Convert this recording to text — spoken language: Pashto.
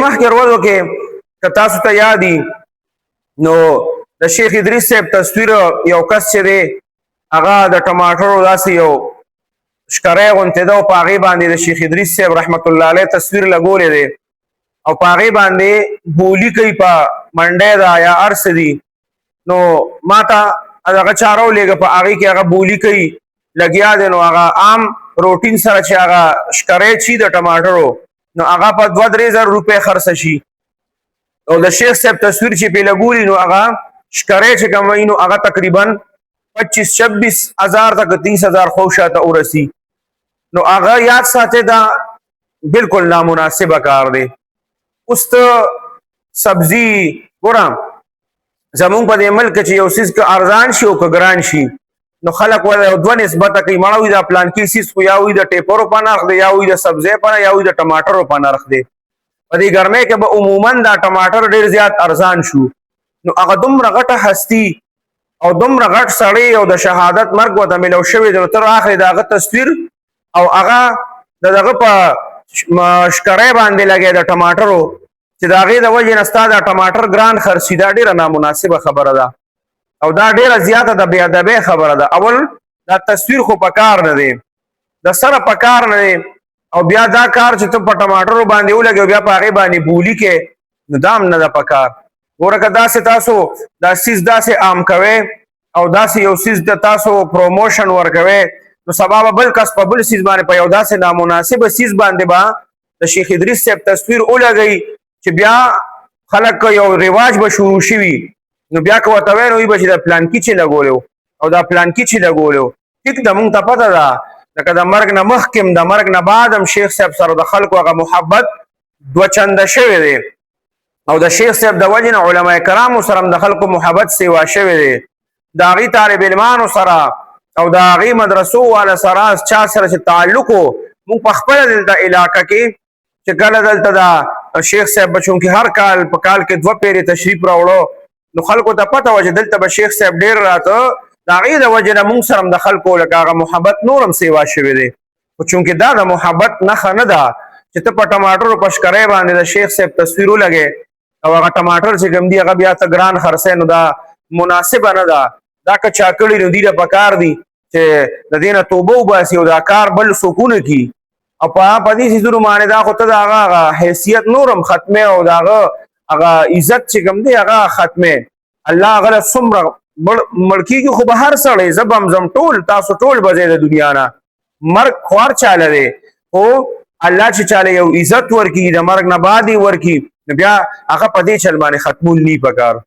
مخکې ورځو کې که تاسو ته یادي نو د شیخ ادریس صاحب تصویر یو کس چې دی هغه د ټماټرو داسې یو شکری غوندې ده او په هغې باندې د شیخ ادریس صاحب رحمت الله علیه تصویر لګولی دی او په هغې باندې بولي کوي په منډی ده یا هر څه دي نو ما ته هغه چا راولېږه په هغې کې هغه بولي کوي لګیا دی نو هغه عام روټین سره چې هغه شکری چي د ټماټرو نو هغه په 2-3 زره روپۍ خرڅه شي او د شیخ صاحب تصویر چې پې لګولي نو هغه شکری چې کوم وي نو هغه تقریبا 25-26 هزار تک 30 هزار خو شاته ورسي نو هغه یاد ساتي دا بالکل نامناسبه کار دی اوس ته سبزي ګورم زمونږ په دې ملک چې یو څیز که ارزان شي او که ګران شي نو خلک ورته دوه نسبته کوي مړه وي دا پلانکي څیز خو یا وي د ټیپرو په نرخ دی یا وي د سبزۍ په یا وي د ټماټرو په نرخ دی په دې ګرمۍ کې به عموما دا ټماټر ډېر زیات ارزان شو نو هغه دومره غټه هستي او دومره غټ سړی او د شهادت مرګ ورته میلاو شوی دی نو ته راخلې د هغه تصویر او هغه د دغه په شکری باندې لګی د ټماټرو چې د هغې د وجې نه ستا دا ټماټر ګران خرڅي دا ډېره نامناسبه خبره ده او دا ډېره زیاته د بې ادبۍ خبره ده اول دا تصویر خو په کار نه دی د سره په کار نه دی او بیا دا کار چې ته په ټماټرو باندې ولګې او بیا په هغې باندې بولي کې نو دا هم نه ده په کار ګوره که داسې تاسو دا څیز داسې عام کوئ او داسې یو څیز ته تاسو پروموشن ورکوئ نو سبا به بل کس په بل څیز باندې په یو داسې نامناسبه څیز باندې به د شیخ ادریس صاحب تصویر ولګوي چې بیا خلک یو رواج به شروع شوي نو بیا که ورته وایي نو وایي به چې د پلانکي چې لګولی او دا پلانکي چې لګولی ټیک ده مونږ ته پته ده لکه د مرګ نه مخکې هم د مرګ نه بعد هم شیخ صاحب سره د خلکو هغه محبت دوه چنده شوی دی او د شیخ صاحب د وجې نه علما کرامو سره هم د خلکو محبت سیوا شوی دی د هغې طالب علمانو سره او د هغې مدرسو والا سره چا سره چې تعلق و مونږ په خپله دلته علاقه کې چې کله دلته د شیخ صاحب به چونکې هر کال په کال کې 2 پیرې تشریف راوړو نو خلکو ته پته وه چې دلته به شیخ صاحب ډېر راته د هغې د وجې نه مونږ سره هم د خلکو لکه هغه محبت نور هم سیوا شوی دی خو چونکې دا د محبت نښه نه ده چې ته په ټماټرو په شکری باندې د شیخ صاحب تصویر ولګې او هغه ټماټر چې کوم دي هغه بیا ته ګران خرڅی نو دا مناسبه نه ده دا که چا کړي نو دوی له پکار دي چې د دې نه توبه وباسي او دا کار بل څوک ونه کړي او په دې څیزونو باندې دا خو ته د هغه حیثیت نور هم ختمې او د هغه عزت چې کوم دی هغه ختمې الله هغه له څومره مړ کېږي خو به هر سړی زه به هم ځم ټول تاسو ټول به ځئ د دنیا نه مرګ خو هر چاله دی خو الله چې چاله یو عزت ورکړي د مرګ نه بعد یې ورکړي نو بیا هغه په دې چل باندې ختمول نی پکار